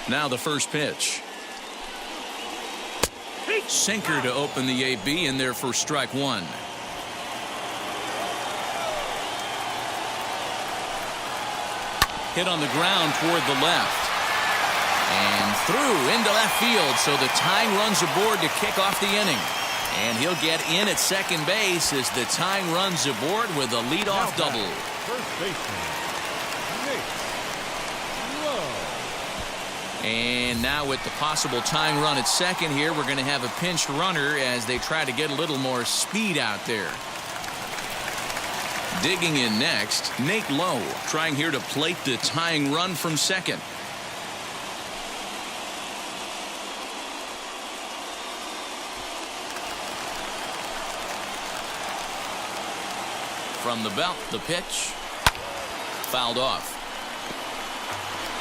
Now the first pitch. Sinker to open the AB, in there for strike one. Hit on the ground toward the left. And through into left field, so the tying runs aboard to kick off the inning. And he'll get in at second base as the tying runs aboard with a leadoff double. First baseman, And now with the possible tying run at second here, we're going to have a pinch runner as they try to get a little more speed out there. Digging in next, Nate Lowe, trying here to plate the tying run from second. From the belt, the pitch. Fouled off.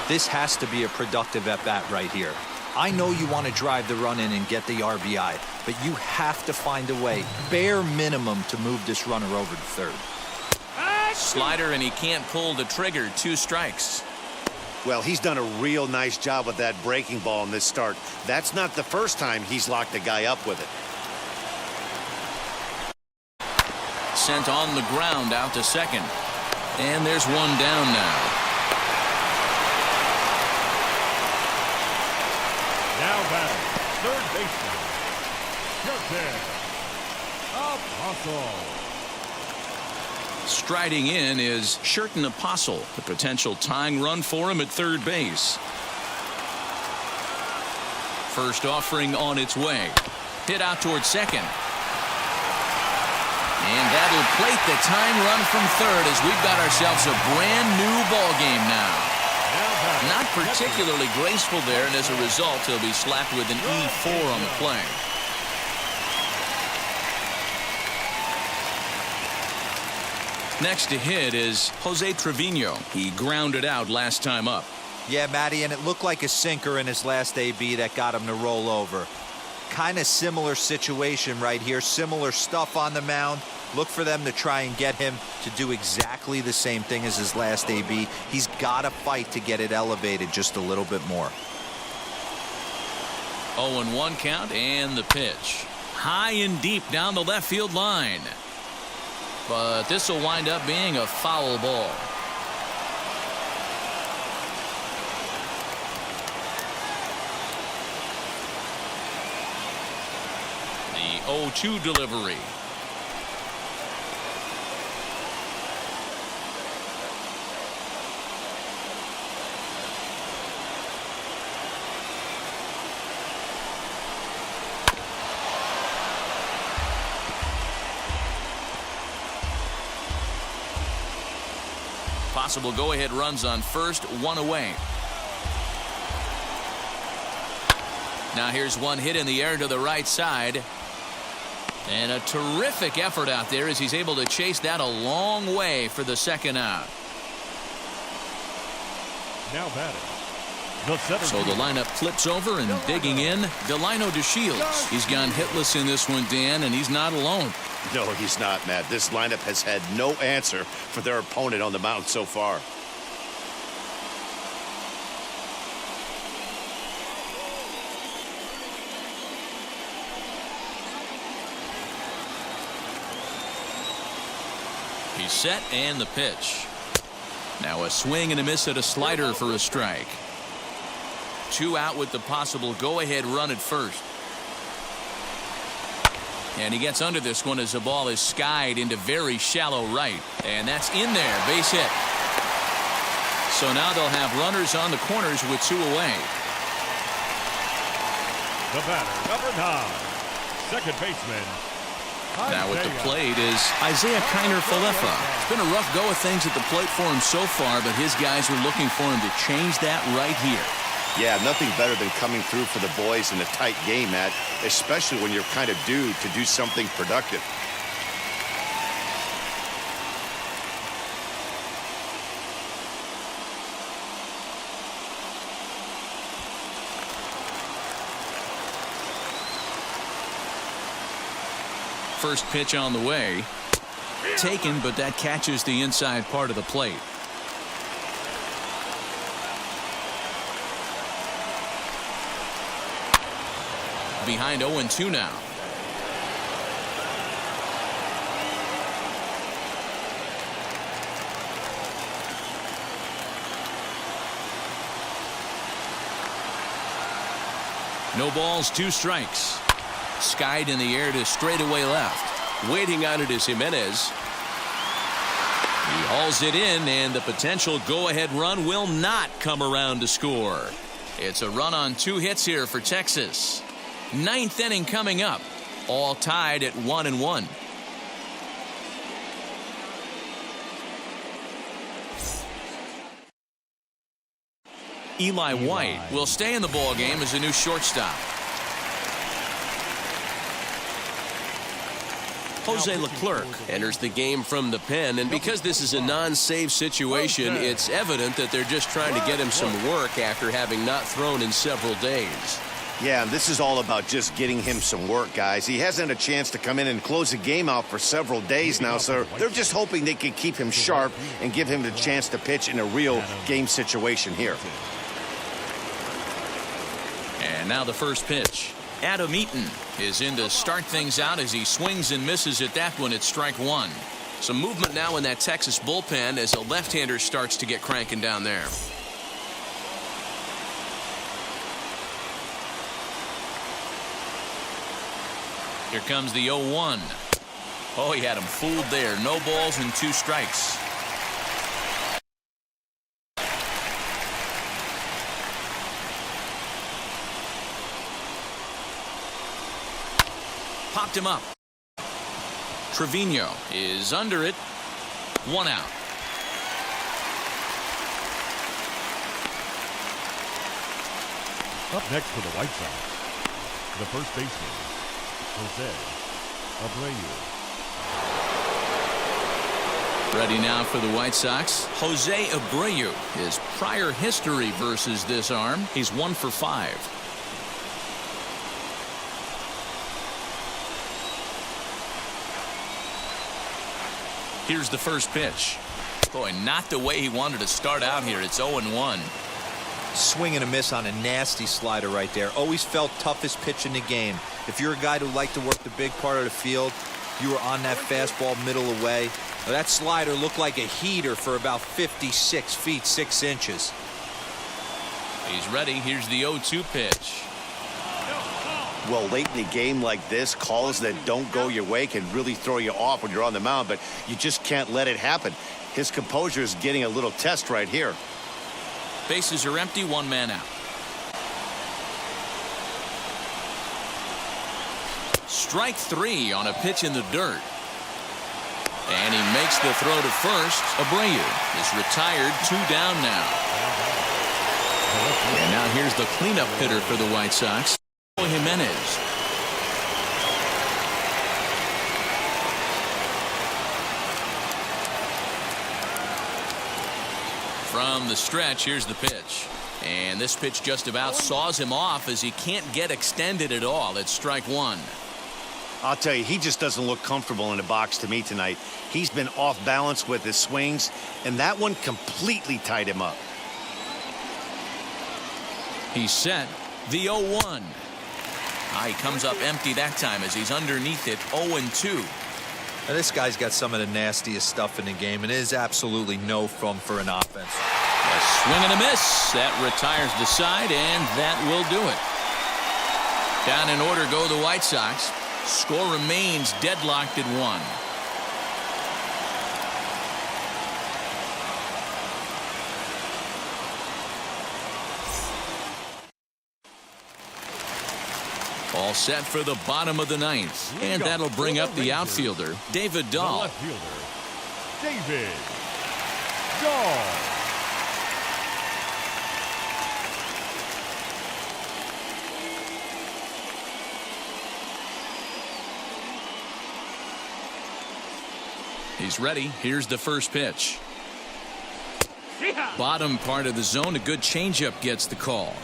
This has to be a productive at-bat right here. I know you want to drive the run in and get the RBI, but you have to find a way, bare minimum, to move this runner over to third. Slider, and he can't pull the trigger. 2 strikes. Well, he's done a real nice job with that breaking ball in this start. That's not the first time he's locked a guy up with it. Sent on the ground out to second. And there's one down now. now batting, third baseman, Curtis Apostle. Striding in is Sherton Apostle, the potential tying run for him at third base. First offering on its way. Hit out towards second. And that'll plate the tying run from third as we've got ourselves a brand new ball game now. Not particularly graceful there, and as a result he'll be slapped with an E4 on the play. Next to hit is Jose Trevino. He grounded out last time up. Yeah, Matty, and it looked like a sinker in his last AB that got him to roll over. Kind of similar situation right here. Similar stuff on the mound. Look for them to try and get him to do exactly the same thing as his last AB. He's got to fight to get it elevated just a little bit more. 0-1 count, and the pitch. High and deep down the left field line. But this will wind up being a foul ball. The 0-2 delivery. Possible go-ahead runs on first, one away. Now here's one hit in the air to the right side. And a terrific effort out there as he's able to chase that a long way for the second out. Now batting. So the lineup flips over, and digging in, Delino DeShields. He's gone hitless in this one, Dan, and he's not alone. No, he's not, Matt. This lineup has had no answer for their opponent on the mound so far. He's set, and the pitch. Now a swing and a miss at a slider for a strike. 2 out with the possible go-ahead run at first. And he gets under this one as the ball is skied into very shallow right. And that's in there. Base hit. So now they'll have runners on the corners with 2 away. The batter, number 9, second baseman. Now at the plate is Isaiah Kiner-Falefa. It's been a rough go of things at the plate for him so far, but his guys are looking for him to change that right here. Yeah, nothing better than coming through for the boys in a tight game, Matt, especially when you're kind of due to do something productive. First pitch on the way. Taken, but that catches the inside part of the plate. behind 0-2 now. No balls, 2 strikes. Skied in the air to straightaway left. Waiting on it is Jimenez. He hauls it in, and the potential go-ahead run will not come around to score. It's a run on 2 hits here for Texas. 9th inning coming up, all tied at 1-1. Eli White will stay in the ball game as a new shortstop. Jose Leclerc enters the game from the pen, and because this is a non-save situation, it's evident that they're just trying to get him some work after having not thrown in several days. Yeah, and this is all about just getting him some work, guys. He hasn't had a chance to come in and close the game out for several days now, so they're just hoping they can keep him sharp and give him the chance to pitch in a real game situation here. And now the first pitch. Adam Eaton is in to start things out as he swings and misses at that one at strike 1. Some movement now in that Texas bullpen as a left-hander starts to get cranking down there. Here comes the 0-1. Oh, he had him fooled there. No balls and 2 strikes. Popped him up. Trevino is under it. 1 out. Up next for the White Sox, the first baseman, Jose Abreu. Ready now for the White Sox. Jose Abreu. His prior history versus this arm, he's 1 for 5. Here's the first pitch. Boy, not the way he wanted to start out here. It's 0-1. Swing and a miss on a nasty slider right there. Always felt toughest pitch in the game. If you're a guy who liked to work the big part of the field, you were on that fastball middle away. Now, that slider looked like a heater for about 56 feet 6 inches. He's ready. Here's the 0-2 pitch. Well, late in the game like this, calls that don't go your way can really throw you off when you're on the mound, but you just can't let it happen. His composure is getting a little test right here. Bases are empty, 1 man out. Strike 3 on a pitch in the dirt. And he makes the throw to first. Abreu is retired, 2 down now. And now here's the cleanup hitter for the White Sox, Jimenez. From the stretch, here's the pitch. And this pitch just about saws him off as he can't get extended at all. It's strike 1. I'll tell you, he just doesn't look comfortable in the box to me tonight. He's been off balance with his swings, and that one completely tied him up. He's set. The 0-1. He comes up empty that time as he's underneath it. 0-2. Now, this guy's got some of the nastiest stuff in the game, and it is absolutely no fun for an offense. A swing and a miss. That retires the side, and that will do it. Down in order go the White Sox. Score remains deadlocked at 1. All set for the bottom of the 9th. And that'll bring up the outfielder, David Dahl. Left fielder, David Dahl. He's ready. Here's the first pitch. Bottom part of the zone. A good changeup gets the call.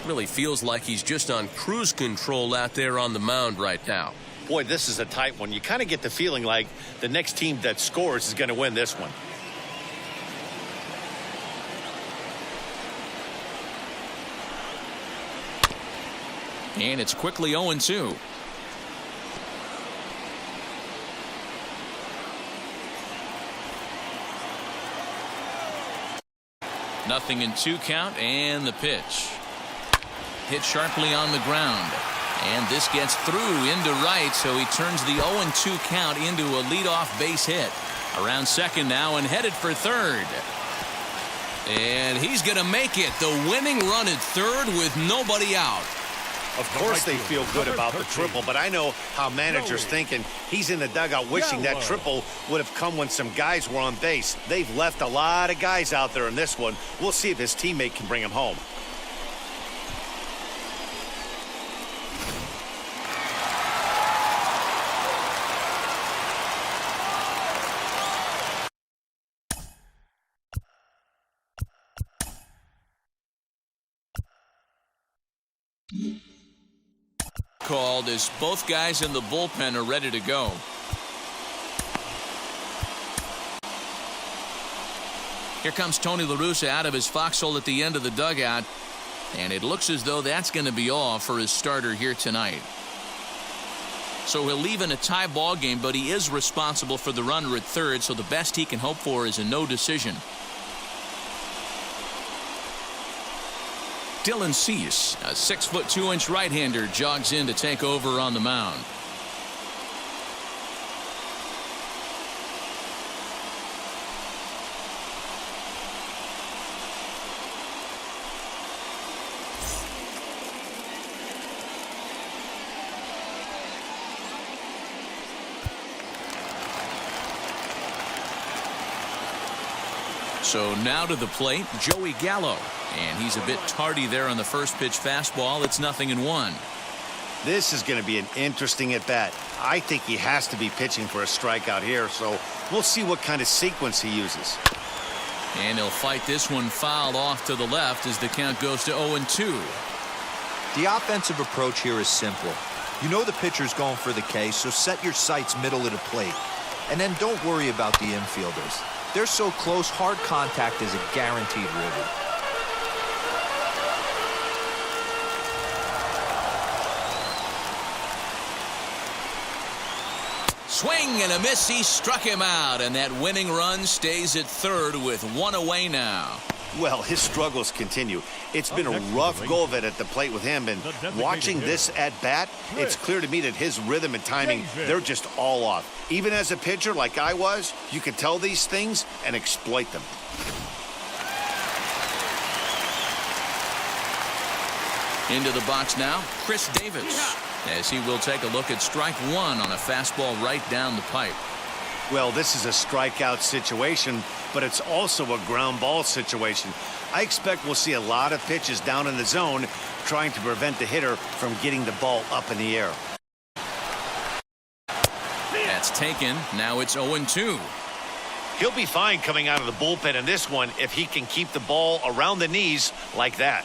Really feels like he's just on cruise control out there on the mound right now. Boy, this is a tight one. You kind of get the feeling like the next team that scores is going to win this one. And it's quickly 0-2. Nothing in 2 count, and the pitch. Hit sharply on the ground. And this gets through into right, so he turns the 0-2 count into a leadoff base hit. Around second now and headed for third. And he's going to make it. The winning run at third with nobody out. Of course they feel good about the triple, but I know how managers thinking. He's in the dugout wishing that triple would have come when some guys were on base. They've left a lot of guys out there in this one. We'll see if his teammate can bring him home. Called as both guys in the bullpen are ready to go. Here comes Tony La Russa out of his foxhole at the end of the dugout, and it looks as though that's going to be all for his starter here tonight. So he'll leave in a tie ball game, but he is responsible for the runner at third, so the best he can hope for is a no decision. Dylan Cease, a 6'2" right-hander, jogs in to take over on the mound. So now to the plate, Joey Gallo. And he's a bit tardy there on the first pitch fastball. It's 0-1. This is going to be an interesting at-bat. I think he has to be pitching for a strikeout here, so we'll see what kind of sequence he uses. And he'll fight this one fouled off to the left as the count goes to 0-2. The offensive approach here is simple. You know the pitcher's going for the K, so set your sights middle of the plate. And then don't worry about the infielders. They're so close, hard contact is a guaranteed ribby. Swing and a miss. He struck him out, and that winning run stays at third with one away now. Well, his struggles continue. It's been a rough go of it at the plate with him, and watching this at-bat, it's clear to me that his rhythm and timing, they're just all off. Even as a pitcher like I was, you can tell these things and exploit them. Into the box now, Chris Davis, as he will take a look at strike one on a fastball right down the pipe. Well, this is a strikeout situation, but it's also a ground ball situation. I expect we'll see a lot of pitches down in the zone trying to prevent the hitter from getting the ball up in the air. That's taken. Now it's 0-2. He'll be fine coming out of the bullpen in this one if he can keep the ball around the knees like that.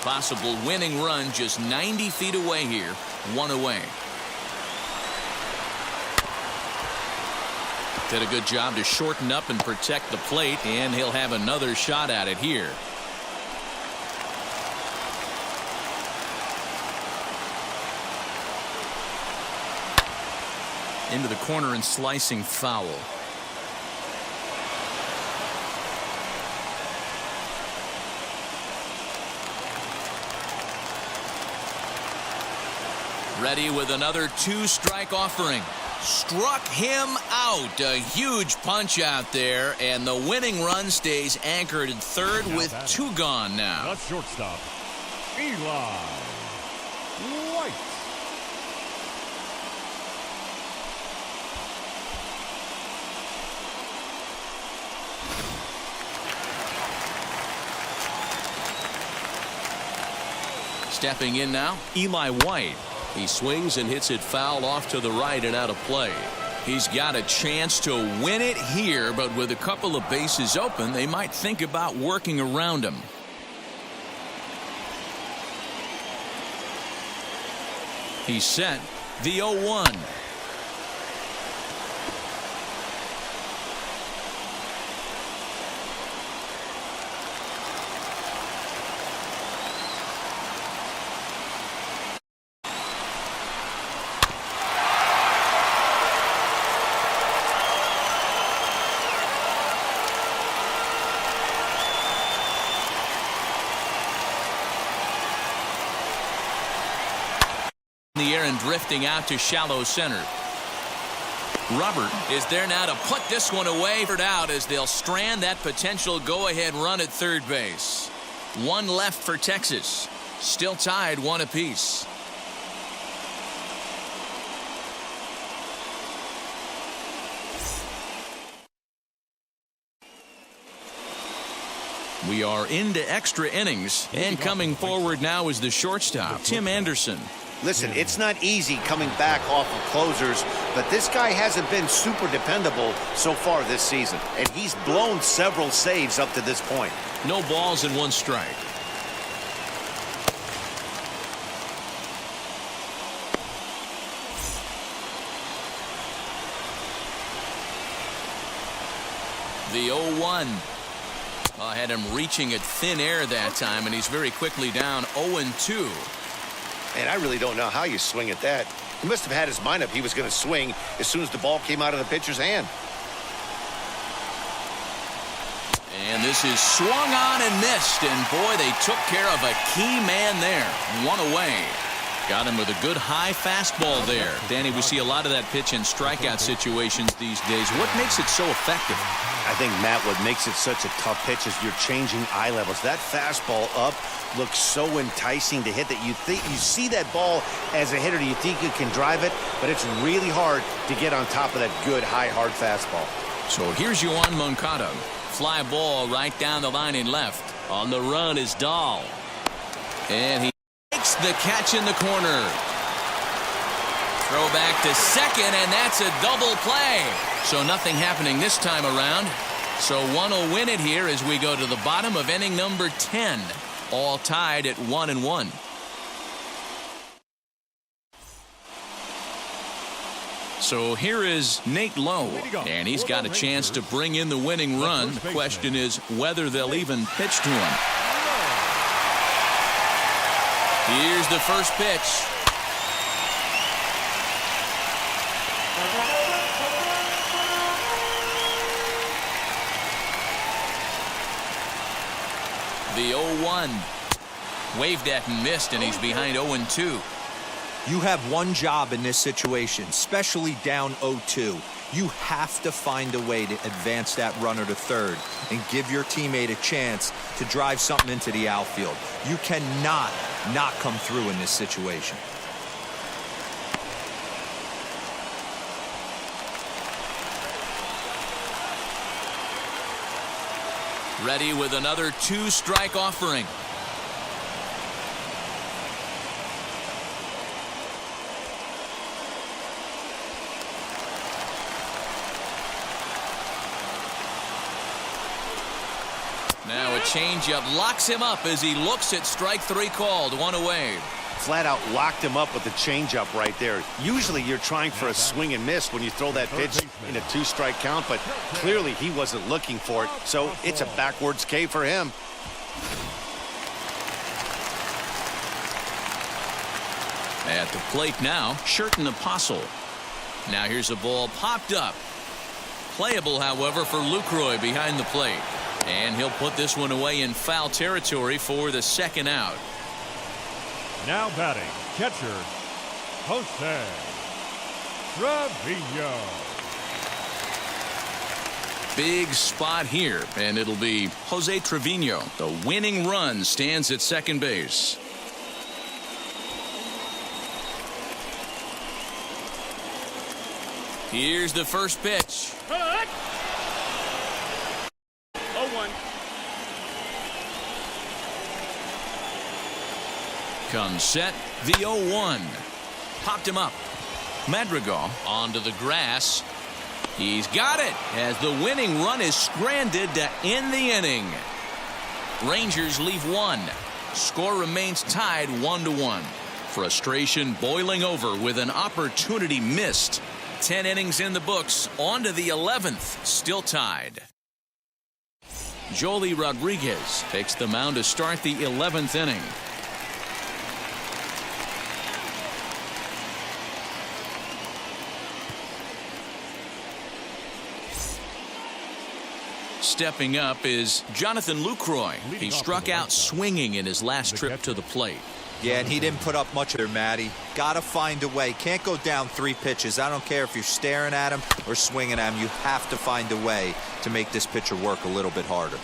Possible winning run just 90 feet away here. One away. Did a good job to shorten up and protect the plate, and he'll have another shot at it here. Into the corner and slicing foul. Ready with another two-strike offering. Struck him out. A huge punch out there, and the winning run stays anchored at third with two gone now. The shortstop, Eli White. Stepping in now, Eli White. He swings and hits it foul off to the right and out of play. He's got a chance to win it here, but with a couple of bases open, they might think about working around him. He's set. The 0-1. there and drifting out to shallow center. Robert is there now to put this one away for out as they'll strand that potential go-ahead run at third base. One left for Texas. Still tied 1 apiece. We are into extra innings, and coming forward now is the shortstop, Tim Anderson. Listen, it's not easy coming back off of closers, but this guy hasn't been super dependable so far this season, and he's blown several saves up to this point. No balls and 1 strike. The 0-1. Had him reaching at thin air that time, and he's very quickly down 0-2. And I really don't know how you swing at that. He must have had his mind up he was going to swing as soon as the ball came out of the pitcher's hand. And this is swung on and missed, and boy, they took care of a key man there. 1 away. Got him with a good high fastball there. Danny, we see a lot of that pitch in strikeout situations these days. What makes it so effective? I think, Matt, what makes it such a tough pitch is you're changing eye levels. That fastball up looks so enticing to hit that you see that ball as a hitter, you think you can drive it, but it's really hard to get on top of that good, high, hard fastball. So here's Yoan Moncada. Fly ball right down the line in left. On the run is Dahl. And he makes the catch in the corner. Throw back to second, and that's a double play. So nothing happening this time around. So one will win it here as we go to the bottom of inning number 10. All tied at 1-1. So here is Nate Lowe, and he's got a chance to bring in the winning run. The question is whether they'll even pitch to him. Here's the first pitch. The 0-1. Waved at and missed, and he's behind 0-2. You have one job in this situation, especially down 0-2. You have to find a way to advance that runner to third and give your teammate a chance to drive something into the outfield. You cannot not come through in this situation. Ready with another 2-strike offering. Now a changeup locks him up as he looks at strike 3 called. 1 away. Flat out locked him up with the changeup right there. Usually you're trying for a swing and miss when you throw that pitch in a 2-strike count, but clearly he wasn't looking for it, so it's a backwards K for him. At the plate now, Sherton Apostle. Now here's a ball popped up. Playable, however, for Lucroy behind the plate. And he'll put this one away in foul territory for the second out. Now batting, catcher, Jose Trevino. Big spot here, and it'll be Jose Trevino. The winning run stands at second base. Here's the first pitch. 0-1. Comes set, the 0-1. Popped him up. Madrigal onto the grass. He's got it as the winning run is stranded to end the inning. Rangers leave 1. Score remains tied 1-1. Frustration boiling over with an opportunity missed. 10 innings in the books, on to the 11th, still tied. Joely Rodriguez takes the mound to start the 11th inning. Stepping up is Jonathan Lucroy. He struck out swinging in his last trip to the plate. Yeah, and he didn't put up much there, Matty. Got to find a way. Can't go down 3 pitches. I don't care if you're staring at him or swinging at him. You have to find a way to make this pitcher work a little bit harder.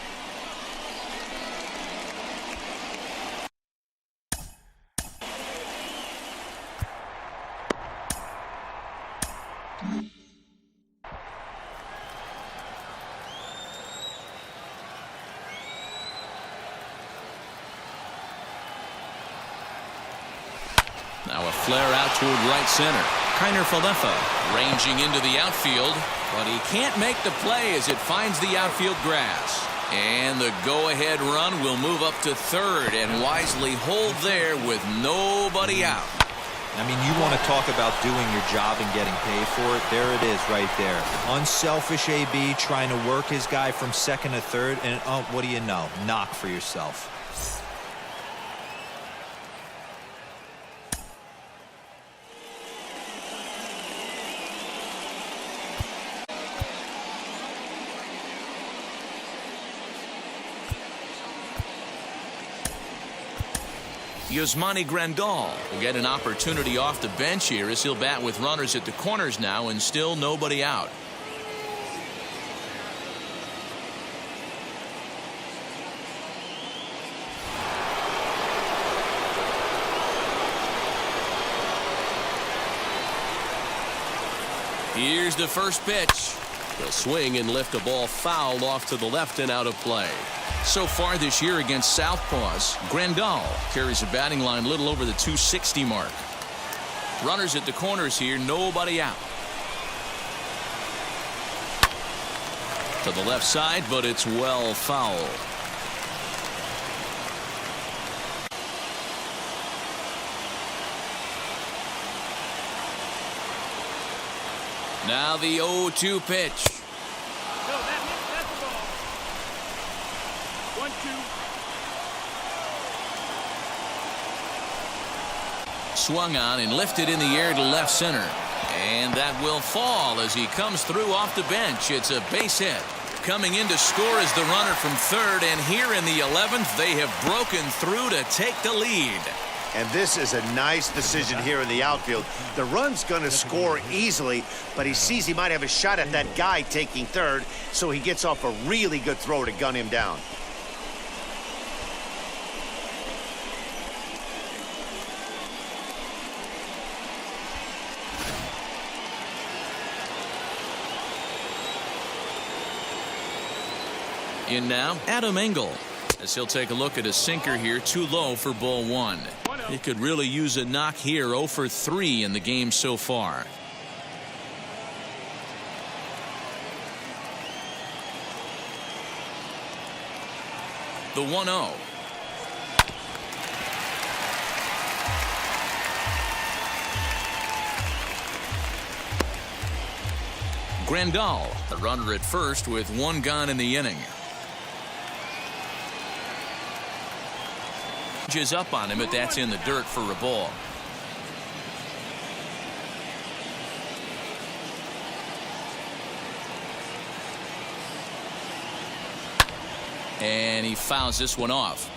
Now a flare out toward right center. Kiner Falefa ranging into the outfield, but he can't make the play as it finds the outfield grass. And the go-ahead run will move up to third and wisely hold there with nobody out. I mean, you want to talk about doing your job and getting paid for it. There it is right there. Unselfish AB trying to work his guy from second to third, and oh, what do you know? Knock for yourself. Yasmani Grandal will get an opportunity off the bench here as he'll bat with runners at the corners now and still nobody out. Here's the first pitch. He'll swing and lift a ball fouled off to the left and out of play. So far this year against Southpaws, Grandal carries a batting line a little over the 260 mark. Runners at the corners here, nobody out. To the left side, but it's well foul. Now the 0-2 pitch. Swung on and lifted in the air to left center. And that will fall as he comes through off the bench. It's a base hit. Coming in to score is the runner from third. And here in the 11th, they have broken through to take the lead. And this is a nice decision here in the outfield. The run's going to score easily, but he sees he might have a shot at that guy taking third, so he gets off a really good throw to gun him down. In now, Adam Engel, as he'll take a look at a sinker here, too low for ball 1. He could really use a knock here. 0 for 3 in the game so far. The 1-0. Grandal, the runner at first with 1 gone in the inning. Is up on him, but that's in the dirt for a ball. And he fouls this one off.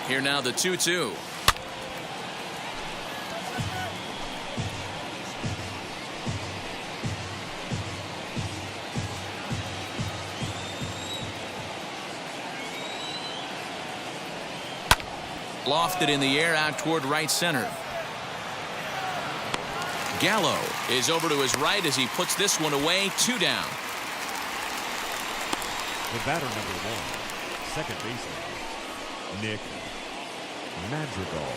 Here now the 2-2. Lofted in the air out toward right center. Gallo is over to his right as he puts this one away. 2 down. The batter number 1, second baseman, Nick Madrigal.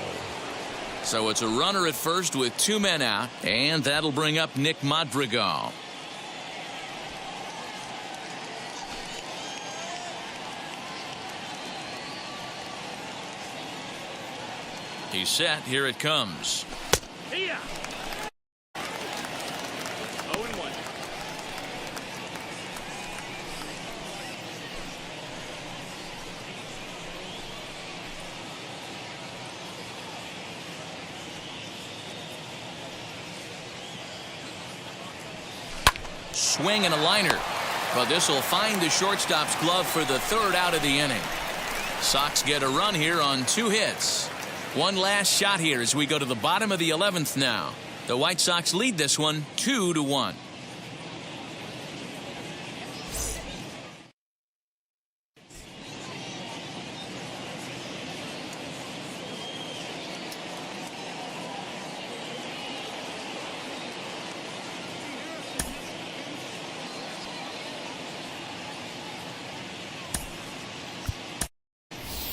So it's a runner at first with 2 men out, and that'll bring up Nick Madrigal. He's set. Here it comes. Here. 0-1. Swing and a liner. But this will find the shortstop's glove for the third out of the inning. Sox get a run here on 2 hits. One last shot here as we go to the bottom of the 11th now. The White Sox lead this one 2-1.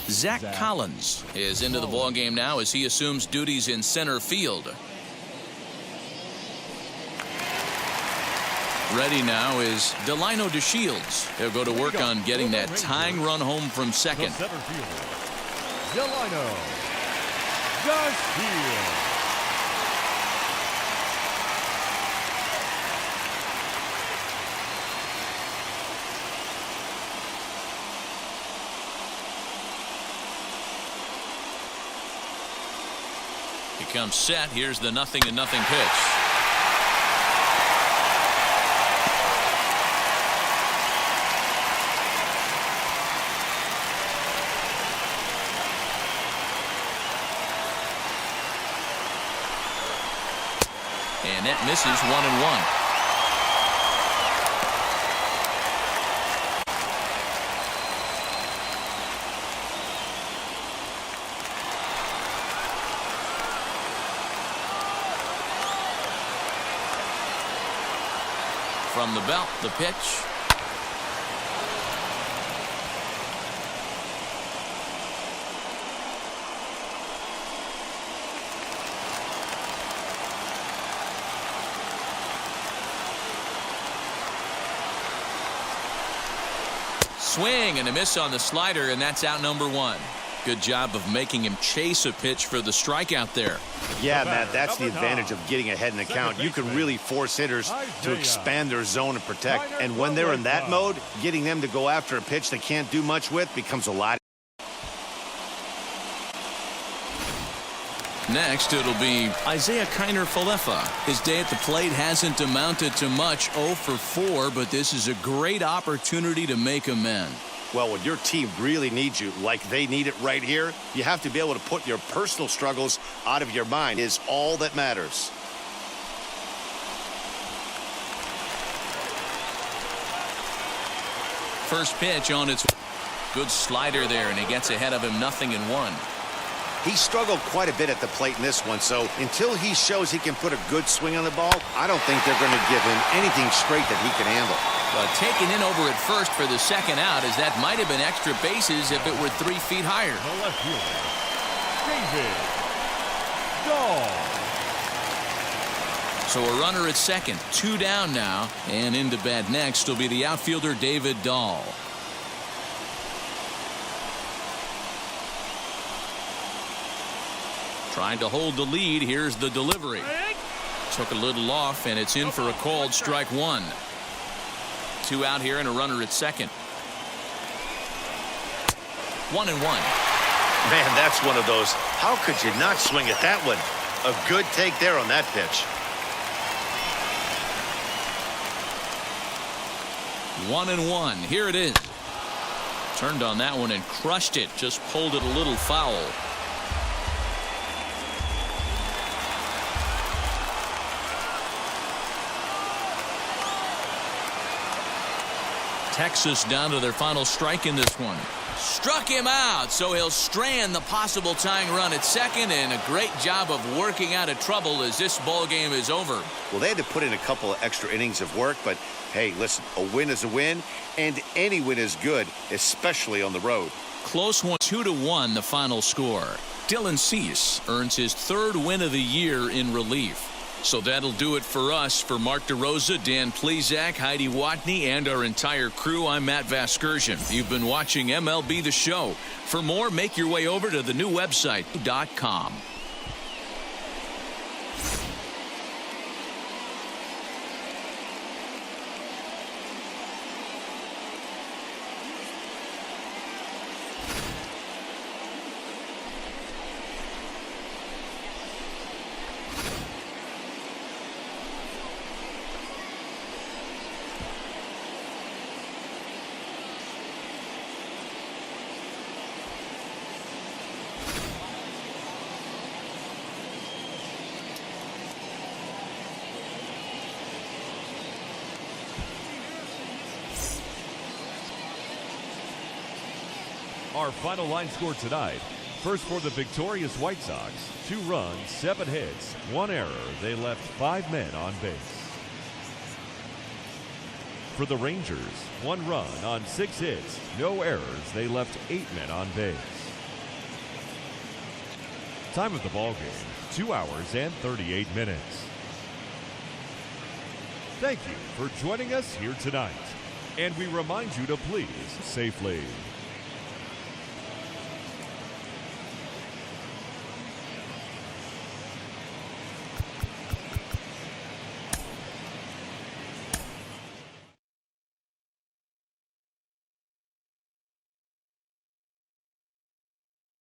Zach Collins is into the ballgame now as he assumes duties in center field. Ready now is Delino DeShields. He'll go to work on getting that tying run home from second. The center fielder, Delino DeShields. He comes set. Here's the 0-0 pitch. And that misses 1-1. From the belt, the pitch. Swing and a miss on the slider, and that's out number 1. Good job of making him chase a pitch for the strikeout there. Yeah, Matt, that's the advantage of getting ahead in the count. You can really force hitters to expand their zone and protect. And when they're in that mode, getting them to go after a pitch they can't do much with becomes a lot. Next, it'll be Isaiah Kiner-Falefa. His day at the plate hasn't amounted to much, 0 for 4, but this is a great opportunity to make amends. Well, when your team really needs you, like they need it right here, you have to be able to put your personal struggles out of your mind. Is all that matters. First pitch on its good slider there, and he gets ahead of him 0-1. He struggled quite a bit at the plate in this one, so until he shows he can put a good swing on the ball, I don't think they're going to give him anything straight that he can handle. Taken in over at first for the second out, as that might have been extra bases if it were 3 feet higher. The left fielder, David Dahl. So a runner at second, 2 down now, and into bat next will be the outfielder David Dahl. Trying to hold the lead. Here's the delivery. Took a little off, and it's in for a called strike 1. 2 out here and a runner at second. 1-1. Man, that's one of those. How could you not swing at that one? A good take there on that pitch. 1-1. Here it is. Turned on that one and crushed it. Just pulled it a little foul. Texas down to their final strike in this one. Struck him out, so he'll strand the possible tying run at second, and a great job of working out of trouble as this ball game is over. Well, they had to put in a couple of extra innings of work, but hey, listen, a win is a win, and any win is good, especially on the road. Close one, 2-1 the final score. Dylan Cease earns his 3rd win of the year in relief. So that'll do it for us. For Mark DeRosa, Dan Plezak, Heidi Watney, and our entire crew, I'm Matt Vasgersian. You've been watching MLB The Show. For more, make your way over to the new website, .com. Our final line score tonight. First for the victorious White Sox, 2 runs, 7 hits, 1 error. They left 5 men on base. For the Rangers, 1 run on 6 hits, no errors. They left 8 men on base. Time of the ball game, 2 hours and 38 minutes. Thank you for joining us here tonight. And we remind you to please safely.